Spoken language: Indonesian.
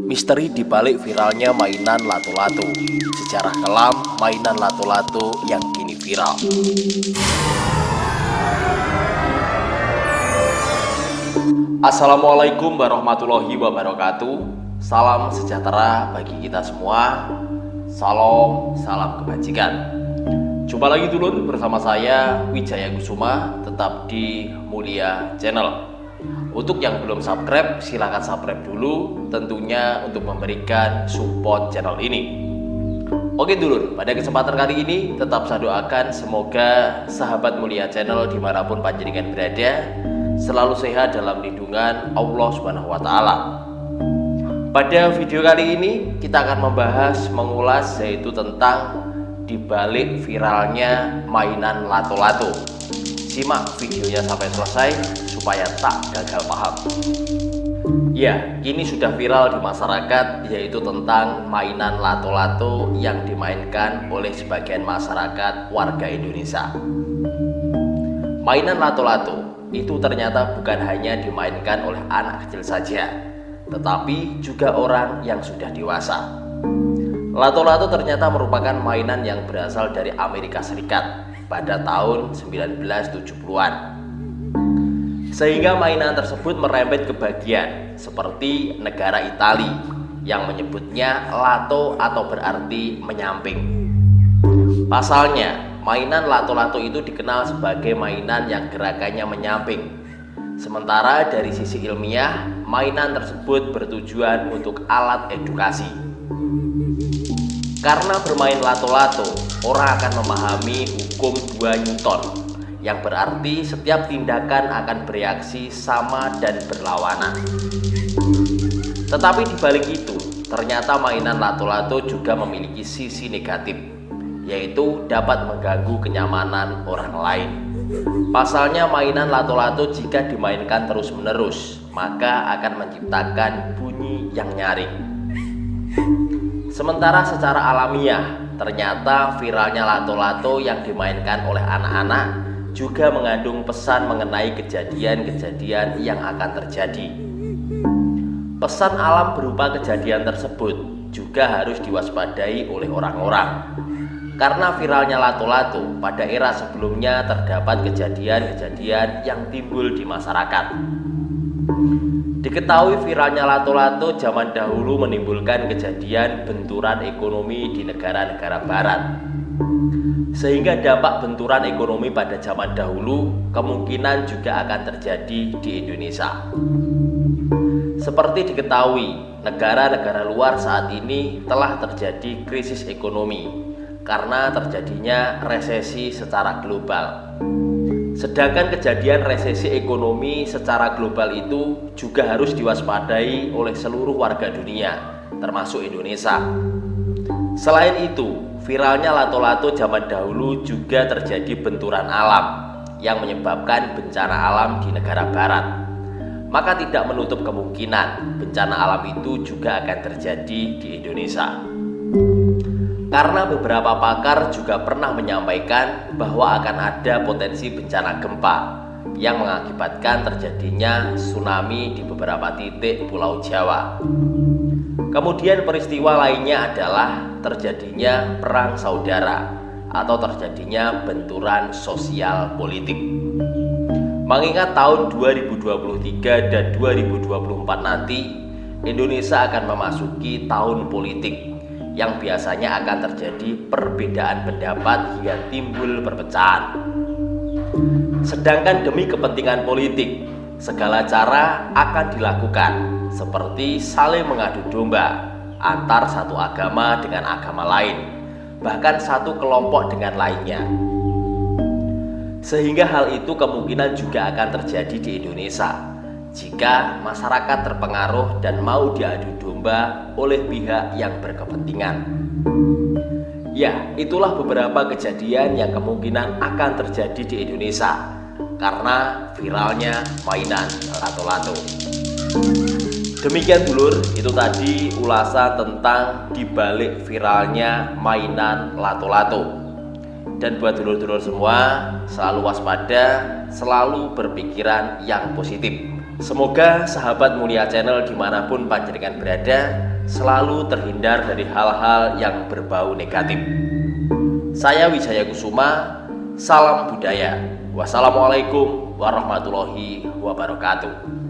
Misteri dibalik viralnya mainan lato-lato. Sejarah kelam mainan lato-lato yang kini viral. Assalamualaikum warahmatullahi wabarakatuh. Salam sejahtera bagi kita semua. Salam kebajikan. Jumpa lagi dulur bersama saya Wijaya Kusuma, tetap di Mulia Channel. Untuk yang belum subscribe, silahkan subscribe dulu, tentunya untuk memberikan support channel ini. Oke dulur, pada kesempatan kali ini tetap saya doakan semoga sahabat Mulia Channel dimanapun panjenengan berada selalu sehat dalam lindungan Allah Subhanahu wa Ta'ala. Pada video kali ini kita akan mengulas yaitu tentang dibalik viralnya mainan lato-lato. Simak videonya sampai selesai supaya tak gagal paham. Ya, ini sudah viral di masyarakat, yaitu tentang mainan lato-lato yang dimainkan oleh sebagian masyarakat warga Indonesia. Mainan lato-lato itu ternyata bukan hanya dimainkan oleh anak kecil saja, tetapi juga orang yang sudah dewasa. Lato-lato ternyata merupakan mainan yang berasal dari Amerika Serikat pada tahun 1970-an. Sehingga mainan tersebut merembet ke bagian seperti negara Italia yang menyebutnya lato atau berarti menyamping. Pasalnya, mainan lato-lato itu dikenal sebagai mainan yang gerakannya menyamping. Sementara dari sisi ilmiah, mainan tersebut bertujuan untuk alat edukasi. Karena bermain lato-lato, orang akan memahami hukum 2 Newton, yang berarti setiap tindakan akan bereaksi sama dan berlawanan. Tetapi dibalik itu, ternyata mainan lato-lato juga memiliki sisi negatif, yaitu dapat mengganggu kenyamanan orang lain. Pasalnya mainan lato-lato jika dimainkan terus-menerus, maka akan menciptakan bunyi yang nyaring. Sementara secara alamiah, ternyata viralnya lato-lato yang dimainkan oleh anak-anak juga mengandung pesan mengenai kejadian-kejadian yang akan terjadi. Pesan alam berupa kejadian tersebut juga harus diwaspadai oleh orang-orang. Karena viralnya lato-lato, pada era sebelumnya terdapat kejadian-kejadian yang timbul di masyarakat. Diketahui viralnya lato-lato zaman dahulu menimbulkan kejadian benturan ekonomi di negara-negara barat. Sehingga dampak benturan ekonomi pada zaman dahulu kemungkinan juga akan terjadi di Indonesia. Seperti diketahui, negara-negara luar saat ini telah terjadi krisis ekonomi karena terjadinya resesi secara global. Sedangkan kejadian resesi ekonomi secara global itu juga harus diwaspadai oleh seluruh warga dunia, termasuk Indonesia. Selain itu, viralnya lato-lato zaman dahulu juga terjadi benturan alam yang menyebabkan bencana alam di negara barat. Maka tidak menutup kemungkinan bencana alam itu juga akan terjadi di Indonesia. Karena beberapa pakar juga pernah menyampaikan bahwa akan ada potensi bencana gempa yang mengakibatkan terjadinya tsunami di beberapa titik Pulau Jawa. Kemudian peristiwa lainnya adalah terjadinya perang saudara atau terjadinya benturan sosial politik. Mengingat tahun 2023 dan 2024 nanti, Indonesia akan memasuki tahun politik yang biasanya akan terjadi perbedaan pendapat hingga timbul perpecahan. Sedangkan demi kepentingan politik, segala cara akan dilakukan, seperti saling mengadu domba antar satu agama dengan agama lain, bahkan satu kelompok dengan lainnya. Sehingga hal itu kemungkinan juga akan terjadi di Indonesia jika masyarakat terpengaruh dan mau diadu domba oleh pihak yang berkepentingan. Ya, itulah beberapa kejadian yang kemungkinan akan terjadi di Indonesia karena viralnya mainan lato-lato. Demikian dulur, itu tadi ulasan tentang dibalik viralnya mainan lato-lato. Dan buat dulur-dulur semua, selalu waspada, selalu berpikiran yang positif. Semoga sahabat Mulia Channel dimanapun panjenengan berada selalu terhindar dari hal-hal yang berbau negatif. Saya Wijaya Kusuma, salam budaya. Wassalamualaikum warahmatullahi wabarakatuh.